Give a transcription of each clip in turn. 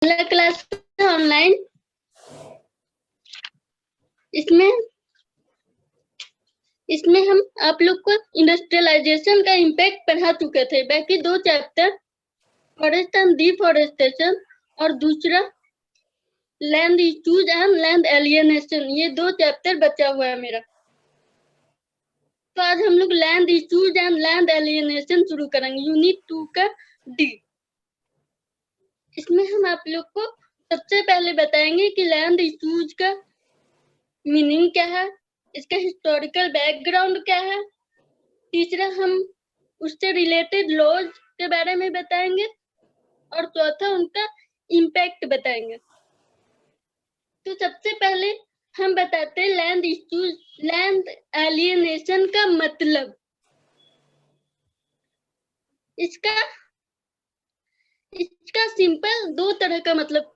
Class online. इसमें हम आप लोग को इंडस्ट्रियलाइजेशन का इम्पैक्ट पढ़ा चुके थे। बाकी 2 चैप्टर फॉरेस्ट एंड डिफॉरेस्टेशन और दूसरा land use and land alienation, ये 2 चैप्टर बचा हुआ है मेरा। तो आज हम लोग land use and land alienation शुरू करेंगे, यूनिट 2 का डी। इसमें हम आप लोग को सबसे पहले बताएंगे कि लैंड यूज का मीनिंग क्या है, इसका हिस्टोरिकल बैकग्राउंड क्या है। तीसरा हम उससे रिलेटेड लॉज के बारे में बताएंगे और चौथा उनका इम्पैक्ट बताएंगे। तो सबसे पहले हम बताते हैं लैंड यूज लैंड एलियनेशन का मतलब। इसका सिंपल 2 तरह का मतलब,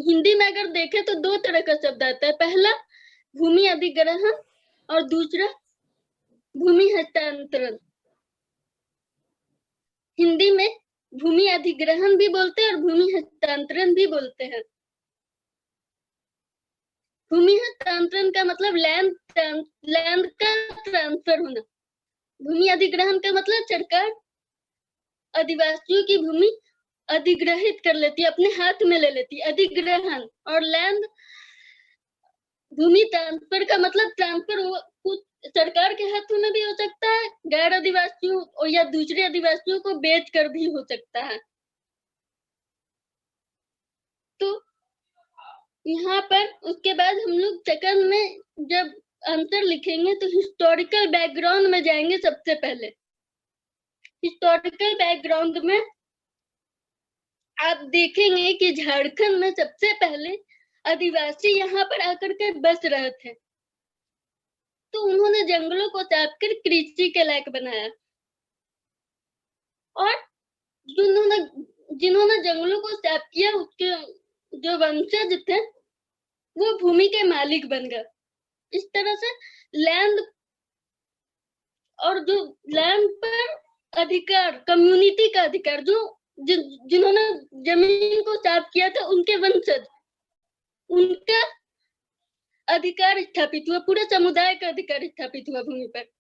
हिंदी में अगर देखें तो 2 तरह का शब्द आता है। पहला भूमि अधिग्रहण और दूसरा भूमि हस्तांतरण। हिंदी में भूमि अधिग्रहण भी बोलते हैं और भूमि हस्तांतरण भी बोलते हैं। भूमि हस्तांतरण का मतलब लैंड का ट्रांसफर होना। भूमि अधिग्रहण का मतलब सरकार आदिवासियों की भूमि अधिग्रहित कर लेती है, अपने हाथ में ले लेती है, अधिग्रहण। और लैंड भूमि ट्रांसफर का मतलब ट्रांसफर सरकार के हाथों में भी हो सकता है, गैर आदिवासियों या दूसरे आदिवासियों को बेच कर भी हो सकता है। तो यहाँ पर उसके बाद हम लोग सेकंड में जब आंसर लिखेंगे तो हिस्टोरिकल बैकग्राउंड में जाएंगे। सबसे पहले हिस्टोरिकल बैकग्राउंड में आप देखेंगे कि झारखंड में सबसे पहले आदिवासी यहाँ पर आकर के बस रहे थे, तो उन्होंने जंगलों को काट कर कृषि के लायक बनाया। और जिन्होंने जंगलों को साफ किया, उसके जो वंशज थे वो भूमि के मालिक बन गए। इस तरह से लैंड और जो लैंड पर अधिकार, कम्युनिटी का अधिकार, जो जिन्होंने जमीन को साफ किया था उनके वंशज, उनका अधिकार स्थापित हुआ, पूरे समुदाय का अधिकार स्थापित हुआ भूमि पर।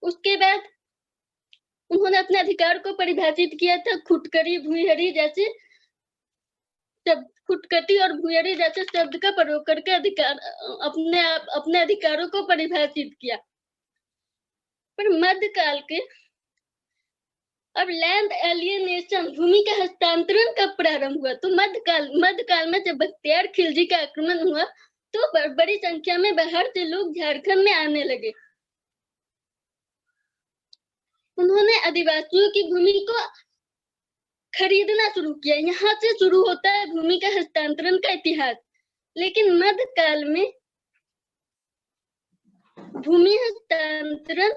उसके बाद उन्होंने अपने अधिकार को परिभाषित किया था खुटकरी भुईहरी जैसे शब्द, खुटकटी और भुईहरी जैसे शब्द का प्रयोग करके अधिकार अपने अधिकारों को परिभाषित किया। पर मध्यकाल के अब लैंड एलियनेशन, भूमि का हस्तांतरण कब प्रारंभ हुआ? तो मध्यकाल में जब बख्तियार खिलजी का आक्रमण हुआ तो बड़ी संख्या में बाहर से लोग झारखंड में आने लगे। उन्होंने आदिवासियों की भूमि को खरीदना शुरू किया। यहाँ से शुरू होता है भूमि का हस्तांतरण का इतिहास। लेकिन मध्यकाल में भूमि हस्तांतरण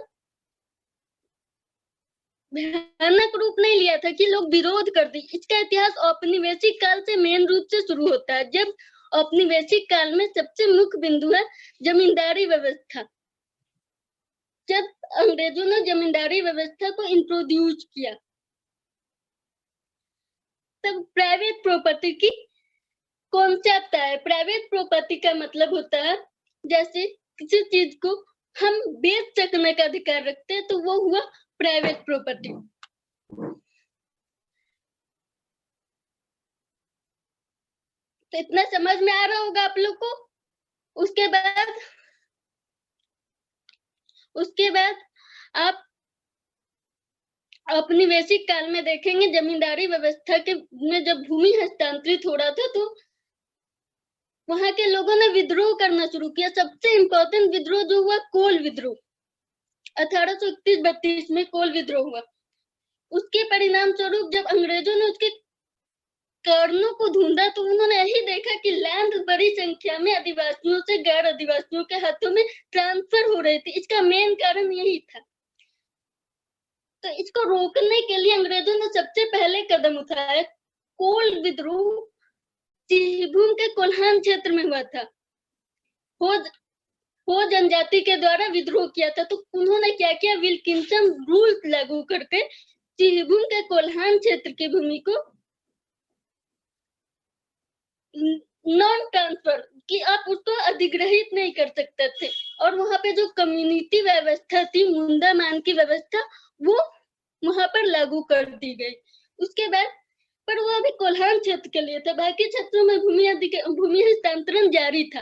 भयानक रूप नहीं लिया था कि लोग विरोध कर दी। इसका इतिहास औपनिवेशिक काल से मेन रूप से शुरू होता है, जब औपनिवेशिक काल में सबसे मुख्य बिंदु है जमींदारी व्यवस्था। जब अंग्रेजों ने जमींदारी व्यवस्था को इंट्रोड्यूस किया तब प्राइवेट प्रॉपर्टी की कॉन्सेप्ट आया। प्राइवेट प्रॉपर्टी का मतलब होता है जैसे किसी चीज को हम बेच सकने का अधिकार रखते हैं, तो वो हुआ प्राइवेट प्रॉपर्टी। तो इतना समझ में आ रहा होगा आप लोग को। उसके बाद आप औपनिवेशिक काल में देखेंगे जमींदारी व्यवस्था के में जब भूमि हस्तांतरित हो रहा था तो वहां के लोगों ने विद्रोह करना शुरू किया। सबसे इम्पोर्टेंट विद्रोह जो हुआ कोल विद्रोह, 1831-32 में कोल विद्रोह हुआ। उसके परिणाम स्वरूप जब अंग्रेजों ने उसके कारणों को ढूंढा तो उन्होंने यही देखा कि लैंड बड़ी संख्या में आदिवासियों से गैर आदिवासियों के हाथों में ट्रांसफर हो रही थी। इसका मेन कारण यही था। तो इसको रोकने के लिए अंग्रेजों ने सबसे पहले कदम उठाया। कोल विद्रोह सिंहभूम के कोल्हान क्षेत्र में हुआ था। हो जनजाति के द्वारा विद्रोह किया था। तो उन्होंने क्या किया, विल्किंसन रूल लागू करके सिंहभूम के कोल्हान क्षेत्र की भूमि को नॉन ट्रांसफर कि आप उसको अधिग्रहित नहीं कर सकते थे। और वहां पे जो कम्युनिटी व्यवस्था थी, मुंडा मान की व्यवस्था, वो वहां पर लागू कर दी गई। उसके बाद पर वो अभी कोल्हान क्षेत्र के लिए था, बाकी क्षेत्रों में भूमि हस्तांतरण जारी था।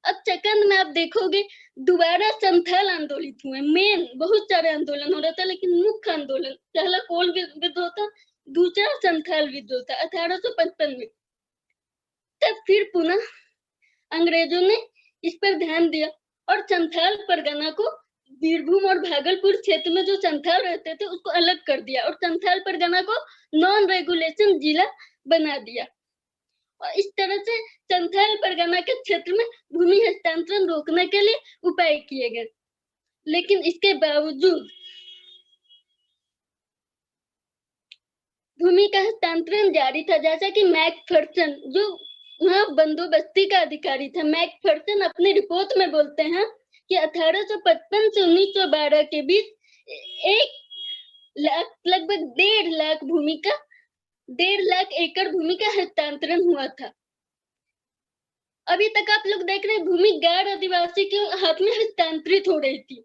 अब सेकंड में आप देखोगे दोबारा संथाल आंदोलित हुए। मेन बहुत सारे आंदोलन हो रहा था, लेकिन मुख्य आंदोलन पहला कोल विद्रोह था, दूसरा संथाल विद्रोह था 1855 में। तब फिर पुनः अंग्रेजों ने इस पर ध्यान दिया और संथाल परगना को बीरभूम और भागलपुर क्षेत्र में जो संथाल रहते थे उसको अलग कर दिया और संथाल परगना को नॉन रेगुलेशन जिला बना दिया। और इस तरह से संथाल परगना के क्षेत्र में भूमि हस्तांतरण रोकने के लिए उपाय किए गए। लेकिन इसके बावजूद भूमि का हस्तांतरण जारी था। जैसा कि मैकफर्सन जो वहाँ बंदोबस्ती का अधिकारी था, मैकफर्सन अपनी रिपोर्ट में बोलते हैं कि 1855 से 1912 के बीच लगभग 1.5 लाख एकड़ भूमि का हस्तांतरण हुआ था। अभी तक आप लोग देख रहे हैं भूमि गैर आदिवासी के हाथ में हस्तांतरित हो रही थी।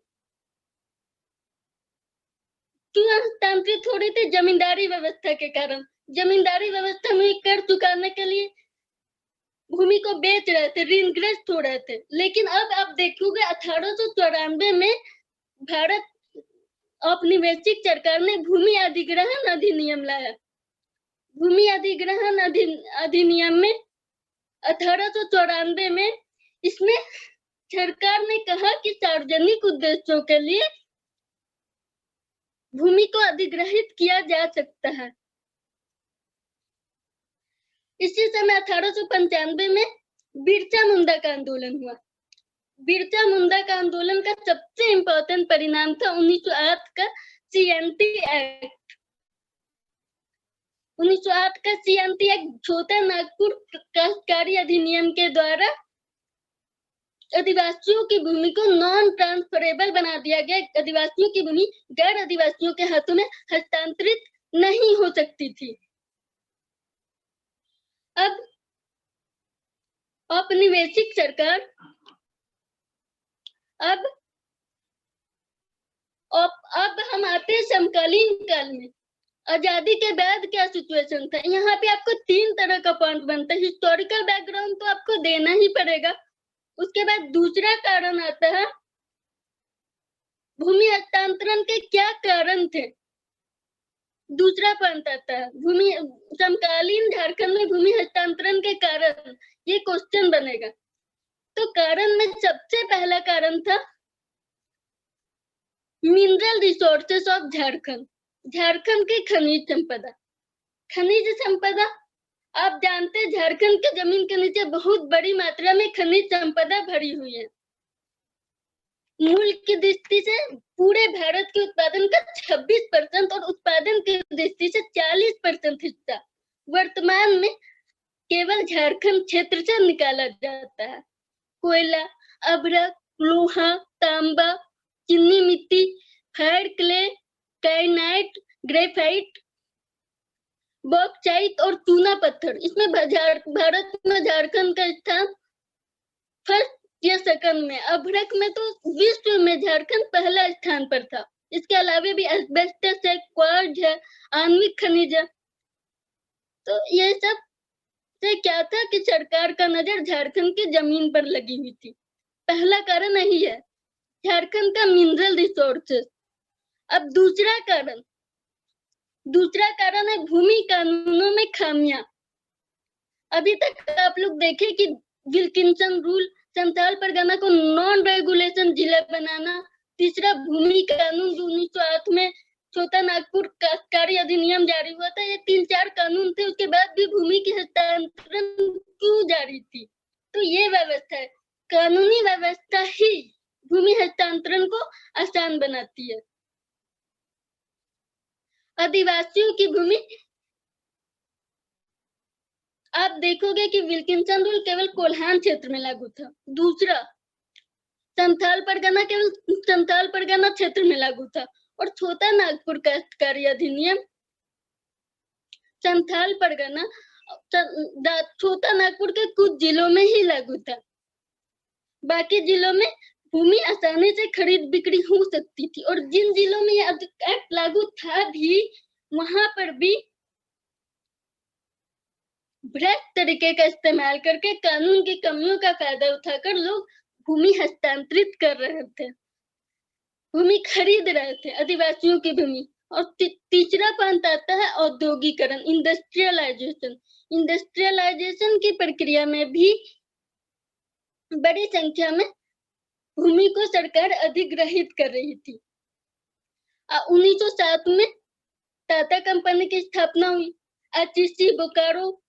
क्यों हस्तांतरित हो रही थी? जमींदारी व्यवस्था के कारण। जमींदारी व्यवस्था में कर चुकाने के लिए भूमि को बेच रहे थे, ऋणग्रस्त हो रहे थे। लेकिन अब आप देखोगे 1894 में भारत औपनिवेशिक सरकार ने भूमि अधिग्रहण अधिनियम लाया। भूमि अधिग्रहण अधिनियम में 1894 में इसमें सरकार ने कहा कि सार्वजनिक उद्देश्यों के लिए भूमि को अधिग्रहित किया जा सकता है। इसी समय 1895 में बिरसा मुंडा का आंदोलन हुआ। बिरसा मुंडा का आंदोलन का सबसे इम्पोर्टेंट परिणाम था 1908 का CNT एक्ट। 1908 का CNT एक्ट छोटा नागपुर काश्तकारी अधिनियम के द्वारा आदिवासियों की भूमि को नॉन ट्रांसफरेबल बना दिया गया। आदिवासियों की भूमि गैर आदिवासियों के हाथों में हस्तांतरित नहीं हो सकती थी। अब औपनिवेशिक सरकार अब हम आते हैं समकालीन काल में। आजादी के बाद क्या सिचुएशन था? यहाँ पे आपको 3 तरह का पॉइंट बनता है। हिस्टोरिकल बैकग्राउंड तो आपको देना ही पड़ेगा। उसके बाद दूसरा कारण आता है भूमि हस्तांतरण के क्या कारण थे। दूसरा पॉइंट आता है भूमि समकालीन झारखंड में भूमि हस्तांतरण के कारण, ये क्वेश्चन बनेगा। तो कारण में सबसे पहला कारण था mineral resources of Jharkhand. Jharkhand की खनिज संपदा। खनिज संपदा आप जानते हैं झारखंड के जमीन के नीचे बहुत बड़ी मात्रा में खनिज संपदा भरी हुई है। मूल की दृष्टि से पूरे भारत के उत्पादन का 26% और उत्पादन की दृष्टि से 40% हिस्सा वर्तमान में केवल झारखंड क्षेत्र से निकाला जाता है। कोयला, अभ्रक, लोहा, तांबा, चीनी मिट्टी, फायर क्ले, काइनाइट, ग्रेफाइट, बॉक्साइट और चूना पत्थर, इसमें भारत में झारखंड का स्थान फर्स्ट या सेकंड में। अभ्रक में तो विश्व में झारखंड पहला स्थान पर था। इसके अलावा भी एस्बेस्टस है, क्वार्ट्ज है, आणविक खनिज है। तो ये सब से क्या था कि सरकार का नजर झारखंड की जमीन पर लगी हुई थी। पहला कारण यही है, झारखंड का मिनरल रिसोर्सेस। अब दूसरा कारण है भूमि कानूनों में खामियां। अभी तक आप लोग देखें कि विल्किंसन रूल, संथाल परगना को नॉन रेगुलेशन जिला बनाना, तीसरा भूमि कानून जो 1908 में छोटा नागपुर काश्तकारी अधिनियम जारी हुआ था। ये 3-4 कानून थे, उसके बाद भी भूमि की हस्तांतरण क्यों जारी थी? तो ये व्यवस्था है, कानूनी व्यवस्था ही भूमि हस्तांतरण को आसान बनाती है। आदिवासियों की भूमि आप देखोगे कि विल्किंसन रूल केवल कोल्हान क्षेत्र में लागू था। दूसरा, संथाल परगना केवल संथाल परगना क्षेत्र में लागू था। और छोटा नागपुर काश्तकारी अधिनियम संथाल परगना छोटा नागपुर के कुछ जिलों में ही लागू था। बाकी जिलों में भूमि आसानी से खरीद बिक्री हो सकती थी, और जिन जिलों में यह एक्ट लागू था भी, वहां पर भी भ्रष्ट तरीके का इस्तेमाल करके कानून की कमियों का फायदा उठाकर लोग भूमि हस्तांतरित कर रहे थे, भूमि खरीद रहे थे, आदिवासियों की भूमि। और तीसरा पॉइंट आता है औद्योगिकरण, इंडस्ट्रियलाइजेशन। इंडस्ट्रियलाइजेशन की प्रक्रिया में भी बड़ी संख्या में भूमि को सरकार अधिग्रहित कर रही थी। 1907 में टाटा कंपनी की स्थापना हुई। आईटीसी, बोकारो,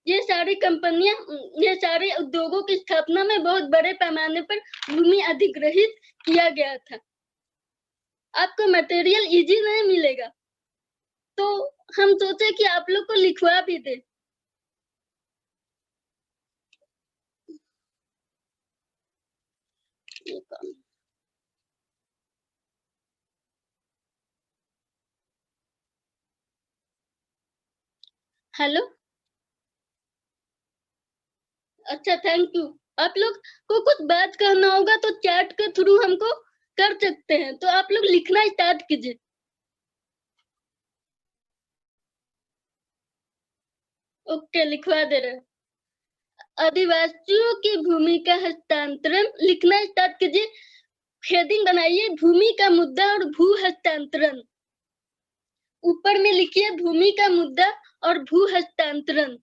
ये सारी कंपनियां, ये सारे उद्योगों की स्थापना में बहुत बड़े पैमाने पर भूमि अधिग्रहित किया गया था। आपको मटेरियल इजी नहीं मिलेगा, तो हम सोचे कि आप लोग को लिखवा भी दे। हेलो, अच्छा, थैंक यू। आप लोग को कुछ बात करना होगा तो चैट के थ्रू हमको कर सकते हैं, तो आप लोग लिखना स्टार्ट कीजिए। ओके, लिखवा दे रहे। आदिवासियों की भूमि का हस्तांतरण, लिखना स्टार्ट कीजिए। हेडिंग बनाइए, भूमि का मुद्दा और भू हस्तांतरण। ऊपर में लिखिए भूमि का मुद्दा और भू हस्तांतरण।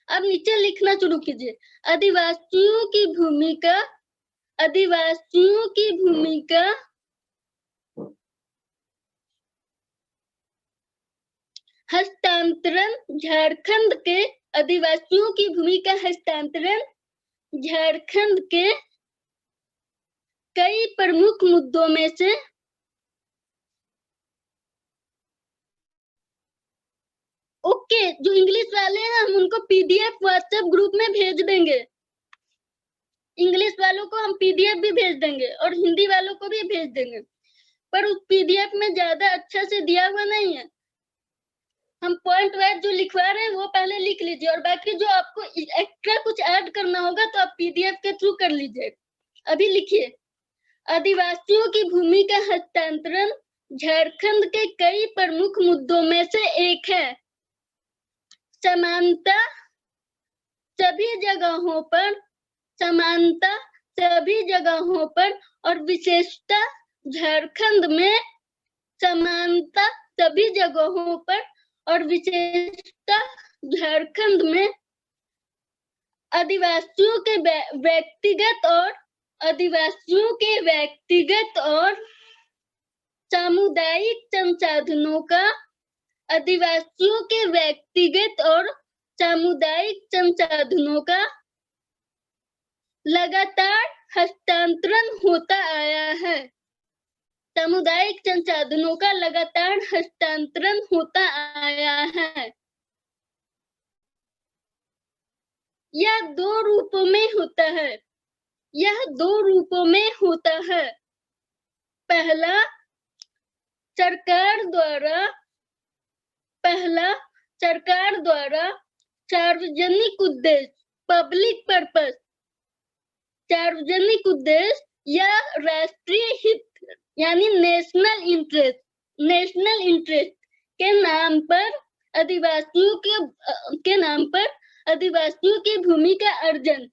अब नीचे लिखना शुरू कीजिए, आदिवासियों की भूमिका, आदिवासियों की भूमिका हस्तांतरण झारखंड के, आदिवासियों की भूमिका हस्तांतरण झारखंड के कई प्रमुख मुद्दों में से ओके, जो इंग्लिश वाले हैं हम उनको पीडीएफ व्हाट्सएप ग्रुप में भेज देंगे। इंग्लिश वालों को हम पीडीएफ भी भेज देंगे और हिंदी वालों को भी भेज देंगे, पर उस पीडीएफ में ज्यादा अच्छा से दिया हुआ नहीं है। हम पॉइंट वाइज जो लिखवा रहे हैं वो पहले लिख लीजिए, और बाकी जो आपको एक्स्ट्रा कुछ ऐड करना होगा तो आप पीडीएफ के थ्रू कर लीजिए। अभी लिखिए, आदिवासियों की भूमि का हस्तांतरण झारखंड के कई प्रमुख मुद्दों में से एक है। समानता सभी जगहों पर, समानता सभी जगहों पर और विशेषता झारखंड में, समानता सभी जगहों पर और विशेषता झारखंड में आदिवासियों के व्यक्तिगत और, आदिवासियों के व्यक्तिगत और सामुदायिक संसाधनों का, आदिवासियों के व्यक्तिगत और सामुदायिक संसाधनों का लगातार हस्तांतरण होता आया है। सामुदायिक संसाधनों का लगातार हस्तांतरण होता आया है। यह दो रूपों में होता है, यह दो रूपों में होता है। पहला, सरकार द्वारा, पहला सरकार द्वारा सार्वजनिक उद्देश्य, पब्लिक पर्पस, सार्वजनिक उद्देश्य या राष्ट्रीय हित यानी नेशनल इंटरेस्ट, नेशनल इंटरेस्ट के नाम पर आदिवासियों के नाम पर आदिवासियों की भूमि का अर्जन।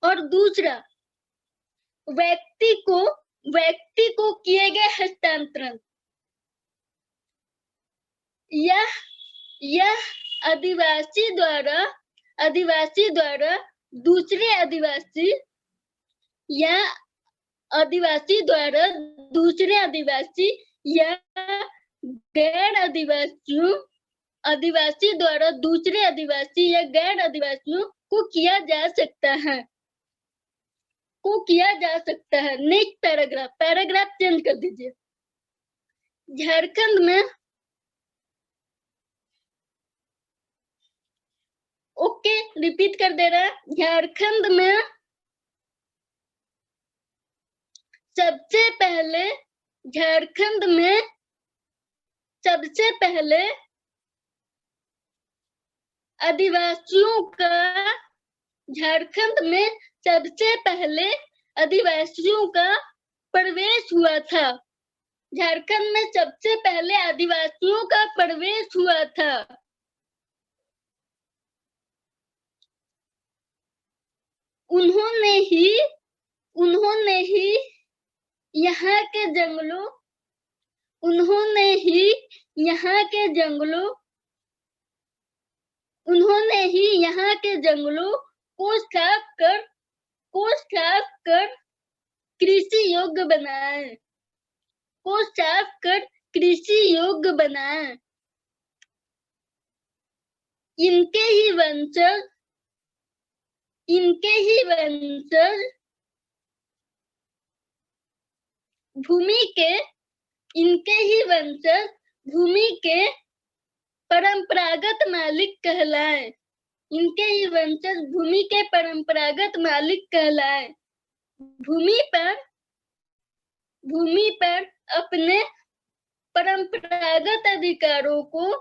और दूसरा, व्यक्ति को किए गए हस्तांतरण। यह आदिवासी द्वारा दूसरे आदिवासी या आदिवासी द्वारा दूसरे आदिवासी या गैर आदिवासियों, आदिवासी द्वारा दूसरे आदिवासी या गैर आदिवासियों को किया जा सकता है, को किया जा सकता है। नेक्स्ट पैराग्राफ, पैराग्राफ चेंज कर दीजिए। झारखंड में, ओके, रिपीट कर दे रहा है, झारखंड में सबसे पहले झारखंड में सबसे पहले आदिवासियों का झारखंड में सबसे पहले आदिवासियों का प्रवेश हुआ था। झारखंड में सबसे पहले आदिवासियों का प्रवेश हुआ था। उन्होंने ही यहाँ के जंगलों उन्होंने ही यहाँ के जंगलों को साफ कर कृषि योग्य बनाए। इनके ही वंशज भूमि के परंपरागत मालिक कहलाए। भूमि पर अपने परंपरागत अधिकारों को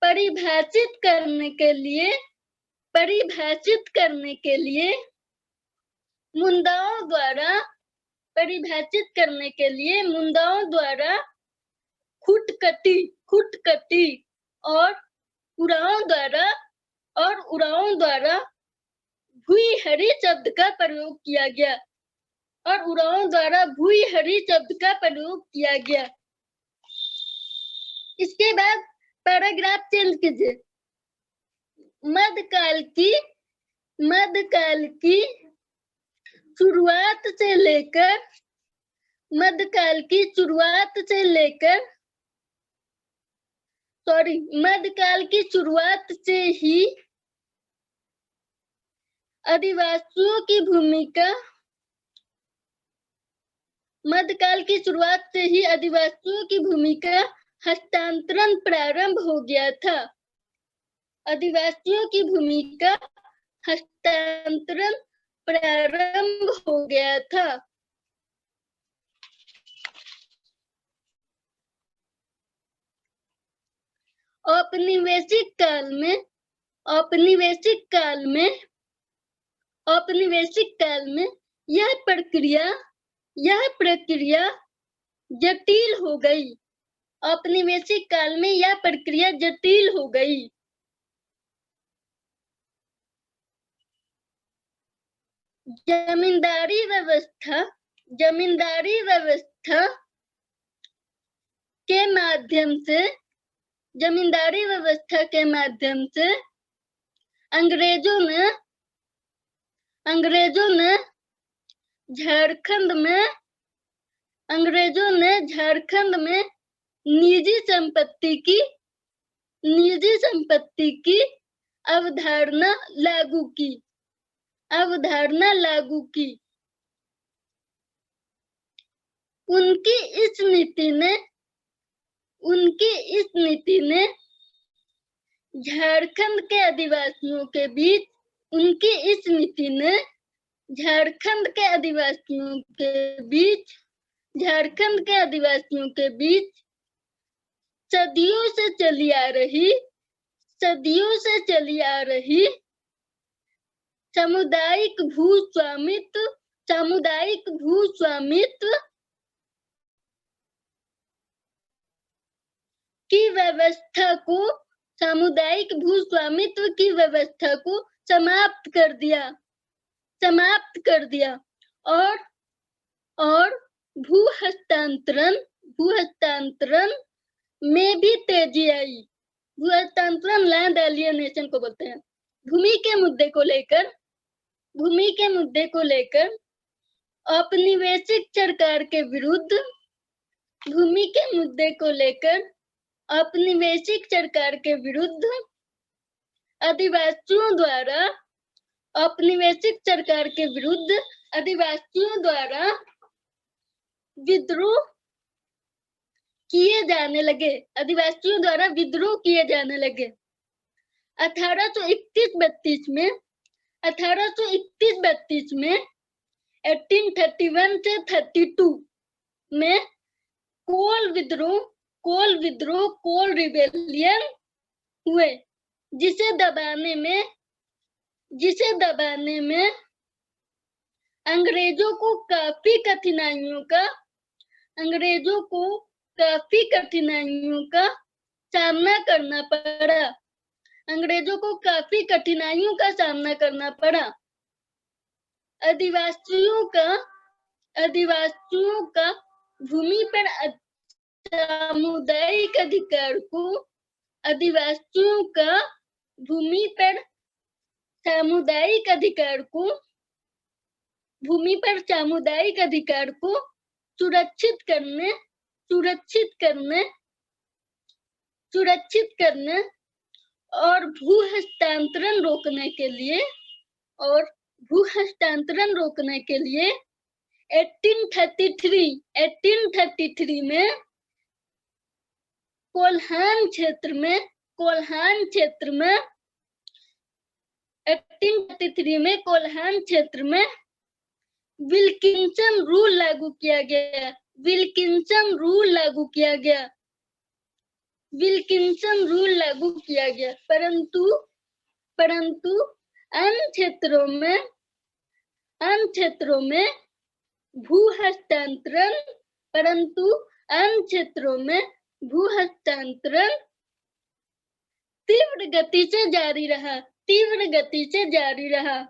परिभाषित करने के लिए मुंडाओं द्वारा खुटकटी और उरांव द्वारा भूईहरी शब्द का प्रयोग किया गया। इसके बाद पैराग्राफ चेंज कीजिए। मध्यकाल की शुरुआत से ही आदिवासियों की भूमिका हस्तांतरण प्रारंभ हो गया था। औपनिवेशिक काल में यह प्रक्रिया जटिल हो गई। जमींदारी व्यवस्था के माध्यम से अंग्रेजों ने झारखंड में निजी संपत्ति की अवधारणा लागू की। उनकी इस नीति ने झारखंड के आदिवासियों के बीच सदियों से चली आ रही सामुदायिक भूस्वामित्व की व्यवस्था को समाप्त कर दिया और भू हस्तांतरण में भी तेजी आई। भू हस्तांतरण लैंड एलियनेशन को बोलते हैं। भूमि के मुद्दे को लेकर औपनिवेशिक सरकार के विरुद्ध आदिवासियों द्वारा विद्रोह किए जाने लगे। 1831-32 में 1831-32 में 1831 से 32 में कोल विद्रोह, कोल रिबेलियन हुए, जिसे दबाने में अंग्रेजों को काफी कठिनाइयों का सामना करना पड़ा। अंग्रेजों को काफी कठिनाइयों का सामना करना पड़ा। आदिवासियों का भूमि पर सामुदायिक अधिकार को आदिवासियों का भूमि पर सामुदायिक अधिकार को सुरक्षित करने और भू हस्तांतरण रोकने के लिए 1833 में कोल्हान क्षेत्र में 1833 में कोल्हान क्षेत्र में विल्किंसन रूल लागू किया गया। परंतु अन्य क्षेत्रों में भू हस्तांतरण तीव्र गति से जारी रहा।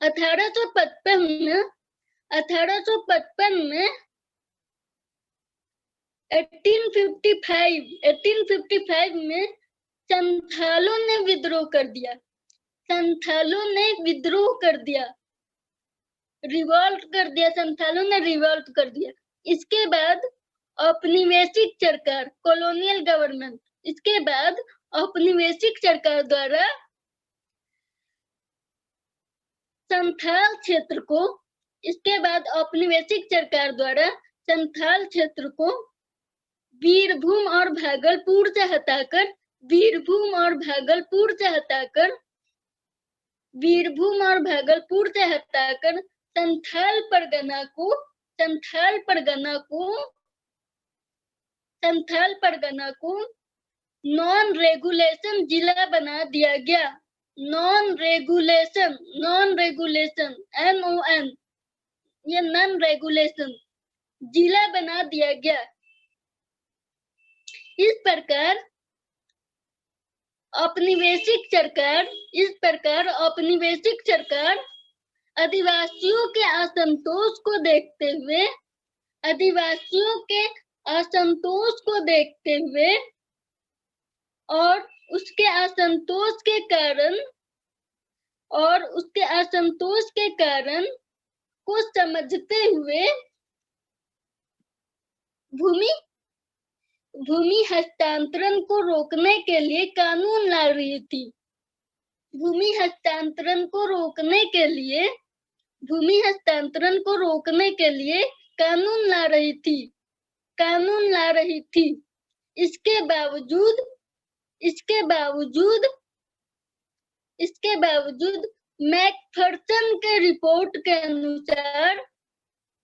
1855 में 1855 में संथालों ने विद्रोह कर दिया। इसके बाद औपनिवेशिक सरकार, कॉलोनियल गवर्नमेंट, औपनिवेशिक सरकार द्वारा संथाल क्षेत्र को बीरभूम और भागलपुर से हटाकर संथाल परगना को नॉन रेगुलेशन जिला बना दिया गया। नॉन रेगुलेशन जिला बना दिया गया। इस प्रकार औपनिवेशिक सरकार आदिवासियों के असंतोष को देखते हुए और उसके असंतोष के कारण को समझते हुए भूमि हस्तांतरण को रोकने के लिए कानून ला रही थी। भूमि हस्तांतरण को रोकने के लिए कानून ला रही थी। इसके बावजूद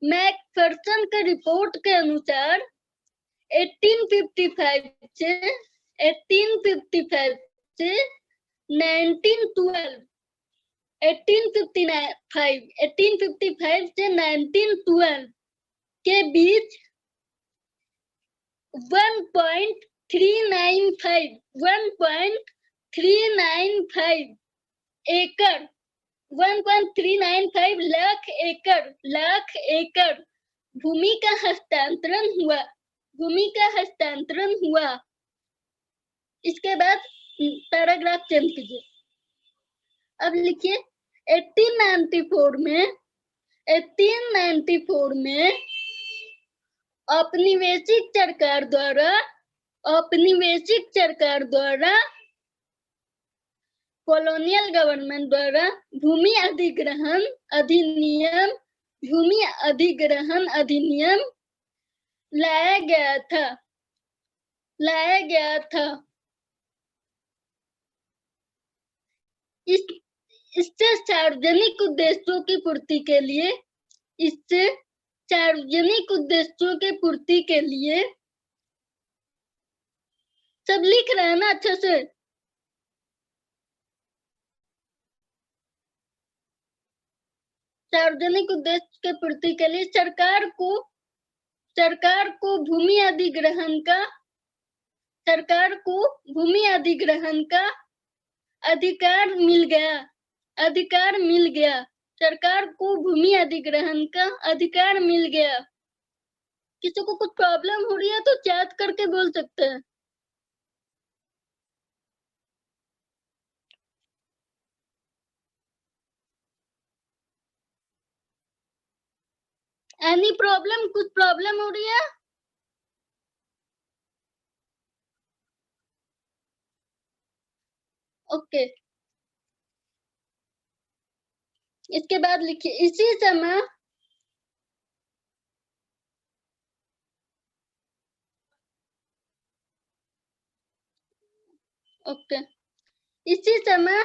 मैकफर्सन के रिपोर्ट के अनुसार 1855 से 1912 के बीच 1.395 लाख एकड़ भूमि का हस्तांतरण हुआ। इसके बाद पैराग्राफ चेंज कीजिए। अब लिखिए 1894 में औपनिवेशिक सरकार द्वारा कॉलोनियल गवर्नमेंट द्वारा भूमि अधिग्रहण अधिनियम लाया गया था। इस इससे सार्वजनिक उद्देश्यों की पूर्ति के लिए इससे सार्वजनिक उद्देश्यों की पूर्ति के लिए सब लिख रहे हैं ना अच्छे से। सार्वजनिक उद्देश्य के पूर्ति के लिए सरकार को भूमि अधिग्रहण का अधिकार मिल गया। सरकार को भूमि अधिग्रहण का अधिकार मिल गया। किसी को कुछ प्रॉब्लम हो रही है तो चैट करके बोल सकते हैं। एनी प्रॉब्लम, कुछ प्रॉब्लम हो रही है? ओके, इसके बाद लिखिए इसी समय ओके इसी समय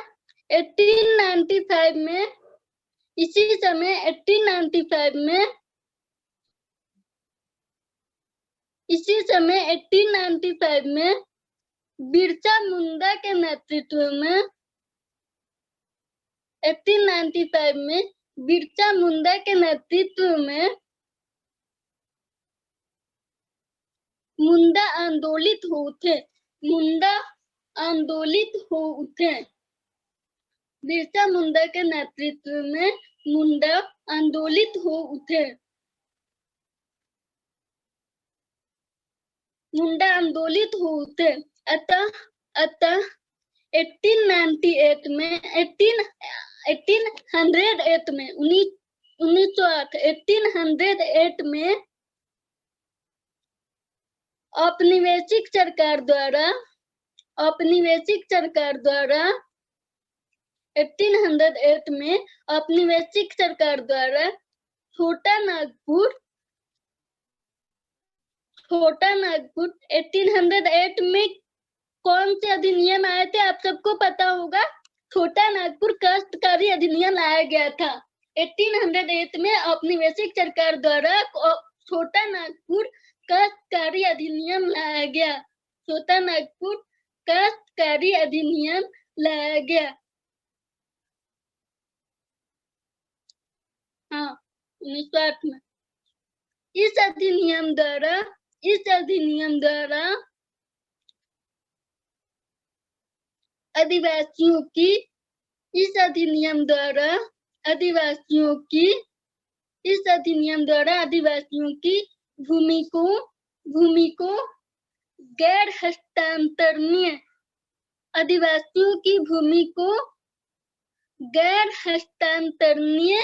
1895 में बिरसा मुंडा के नेतृत्व में 1895 में बिरसा मुंडा के नेतृत्व में मुंडा आंदोलित हो उठे। बिरसा मुंडा के नेतृत्व में मुंडा आंदोलित हो उठे। अतः 1808 में 1808 में 1808 में औपनिवेशिक सरकार द्वारा 1808 में औपनिवेशिक सरकार द्वारा छोटा नागपुर 1808 में कौन से अधिनियम आए थे आप सबको पता होगा। छोटा नागपुर काश्तकारी अधिनियम लाया गया था। 1808 में औपनिवेशिक सरकार द्वारा छोटा नागपुर काश्तकारी अधिनियम लाया गया। छोटा नागपुर काश्तकारी अधिनियम लाया गया। हाँ, 1908 में। इस अधिनियम द्वारा आदिवासियों की भूमि को गैर हस्तांतरणीय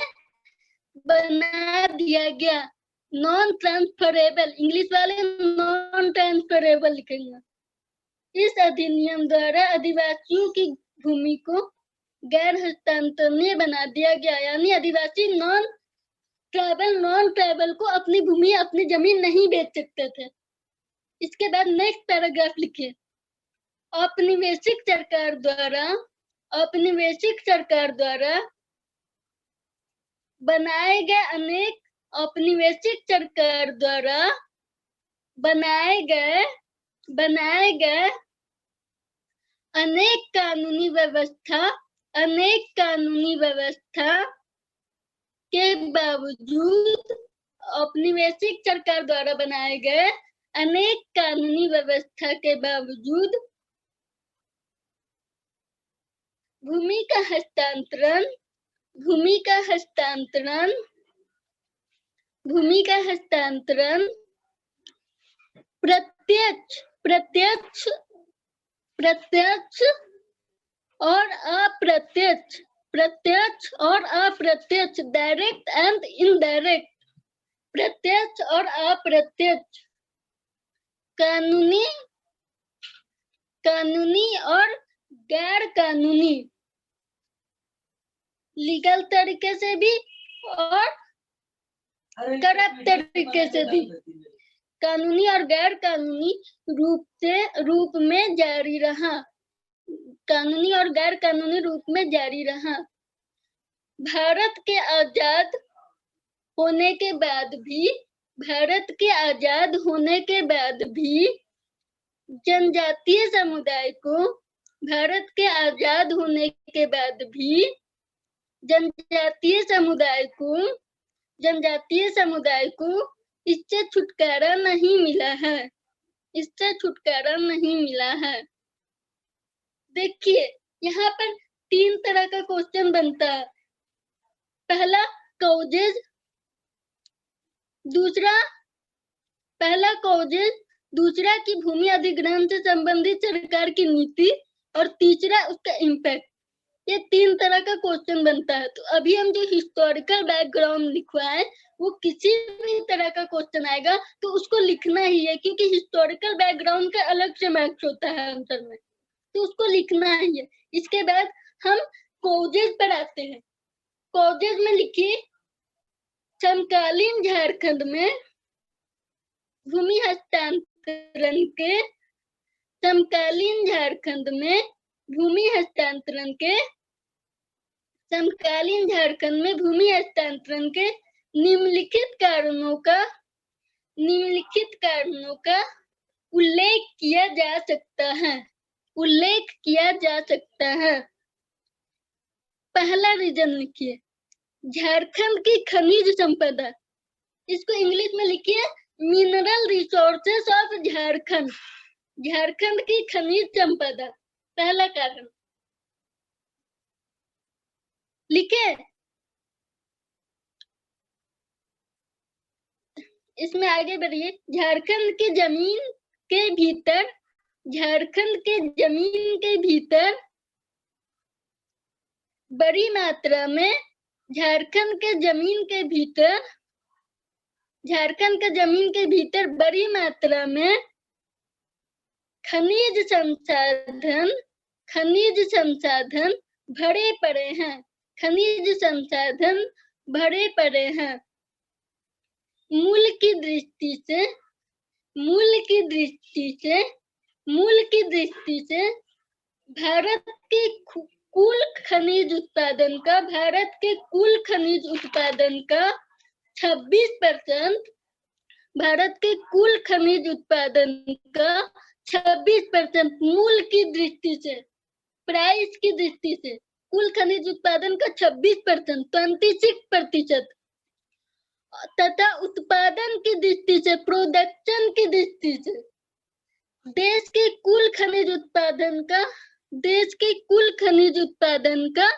बना दिया गया। नॉन ट्रांसफरेबल, इंग्लिश वाले नॉन ट्रांसफरेबल लिखेंगे। इस अधिनियम द्वारा आदिवासियों की भूमि को गैर हस्तांतरणीय बना दिया गया। यानी आदिवासी नॉन ट्राइबल को अपनी भूमि, अपनी जमीन नहीं बेच सकते थे। इसके बाद नेक्स्ट पैराग्राफ लिखिए। औपनिवेशिक सरकार द्वारा बनाए गए अनेक कानूनी व्यवस्था के बावजूद औपनिवेशिक सरकार द्वारा बनाए गए अनेक कानूनी व्यवस्था के बावजूद भूमि का हस्तांतरण प्रत्यक्ष और अप्रत्यक्ष डायरेक्ट एंड इनडायरेक्ट, प्रत्यक्ष और अप्रत्यक्ष, कानूनी और गैर कानूनी, लीगल तरीके से भी और करप्ट तरीके से भी, कानूनी और गैर कानूनी रूप में जारी रहा। कानूनी और गैर कानूनी रूप में जारी रहा। भारत के आजाद होने के बाद भी जनजातीय समुदाय को जनजातीय समुदाय को इससे छुटकारा नहीं मिला है। देखिए यहाँ पर 3 तरह का क्वेश्चन बनता है। पहला कॉजेज, दूसरा की भूमि अधिग्रहण से संबंधित सरकार की नीति, और तीसरा उसका इम्पैक्ट। ये 3 तरह का क्वेश्चन बनता है। तो अभी हम जो हिस्टोरिकल बैकग्राउंड लिखवाए वो किसी भी तरह का क्वेश्चन आएगा तो उसको लिखना ही है, क्योंकि हिस्टोरिकल बैकग्राउंड का अलग से मार्क्स होता है आंसर में, तो उसको लिखना ही है। इसके बाद हम कॉजेज पर आते हैं। कॉजेज में लिखिए, समकालीन झारखंड में भूमि हस्तांतरण के निम्नलिखित कारणों का उल्लेख किया जा सकता है। पहला रीजन लिखिए, झारखंड की खनिज संपदा। इसको इंग्लिश में लिखिए, मिनरल रिसोर्सेस ऑफ झारखंड की खनिज संपदा। पहला कारण लिखे। इसमें आगे बढ़िए। झारखंड के जमीन के भीतर बड़ी मात्रा में खनिज संसाधन भरे पड़े हैं। मूल की दृष्टि से भारत के कुल खनिज उत्पादन का 26% मूल की दृष्टि से, प्राइस की दृष्टि से कुल खनिज उत्पादन का 26% तथा उत्पादन की दृष्टि से, प्रोडक्शन की दृष्टि से देश के कुल खनिज उत्पादन का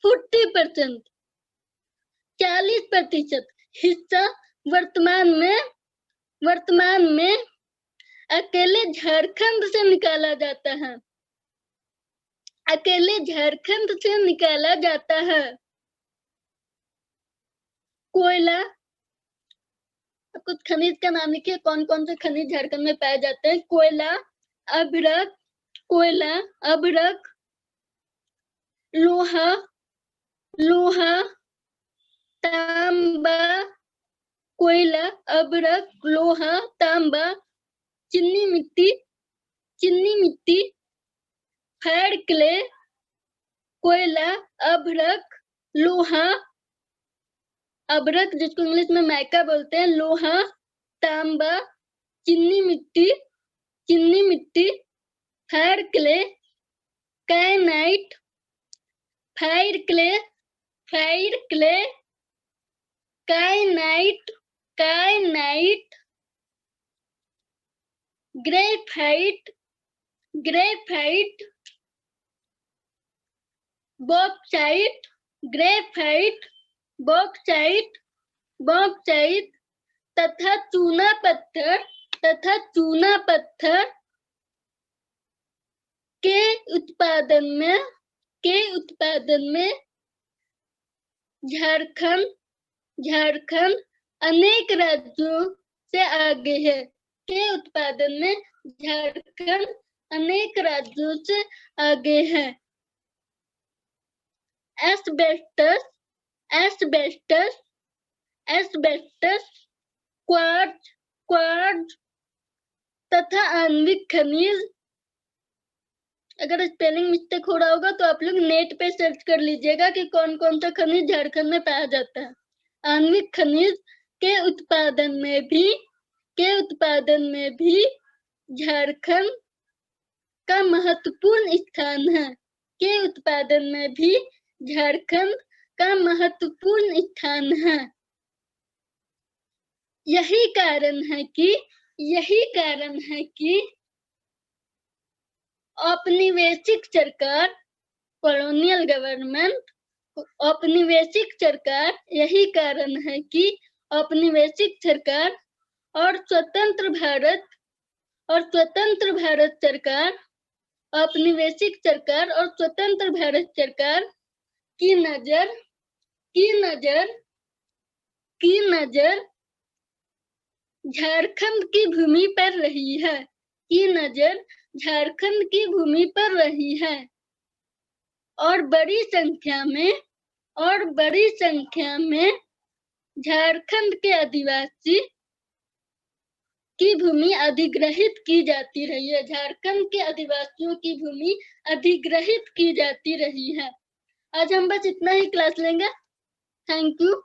40% हिस्सा वर्तमान में अकेले झारखंड से निकाला जाता है। कोयला, कुछ खनिज का नाम लिखिए, कौन कौन से खनिज झारखंड में पाए जाते हैं। कोयला, अभ्रक, लोहा, तांबा, चीनी मिट्टी, फायर क्ले, कोयला, अभ्रक जिसको इंग्लिश में माइका बोलते हैं, लोहा, तांबा, चीनी मिट्टी, फायर क्ले, काइनाइट, ग्रेफाइट, बॉक्साइट तथा चूना पत्थर के उत्पादन में झारखंड अनेक राज्यों से आगे है। एस्बेस्टस, क्वार्ट्ज तथा आणविक अगर स्पेलिंग मिस्टेक हो रहा होगा तो आप लोग नेट पे सर्च कर लीजिएगा कि कौन कौन सा खनिज झारखंड में पाया जाता है। आणविक खनिज के उत्पादन में भी झारखंड का महत्वपूर्ण स्थान है। के उत्पादन में भी झारखंड का महत्वपूर्ण स्थान है। यही कारण है कि औपनिवेशिक सरकार, कॉलोनियल गवर्नमेंट, औपनिवेशिक सरकार, यही कारण है कि औपनिवेशिक सरकार और स्वतंत्र भारत सरकार, औपनिवेशिक सरकार और स्वतंत्र भारत सरकार की नजर झारखंड की भूमि पर रही है। झारखंड की भूमि पर रही है और बड़ी संख्या में झारखंड के आदिवासी की भूमि अधिग्रहित की जाती रही है। झारखंड के आदिवासियों की भूमि अधिग्रहित की जाती रही है। आज हम बस इतना ही क्लास लेंगे। Thank you.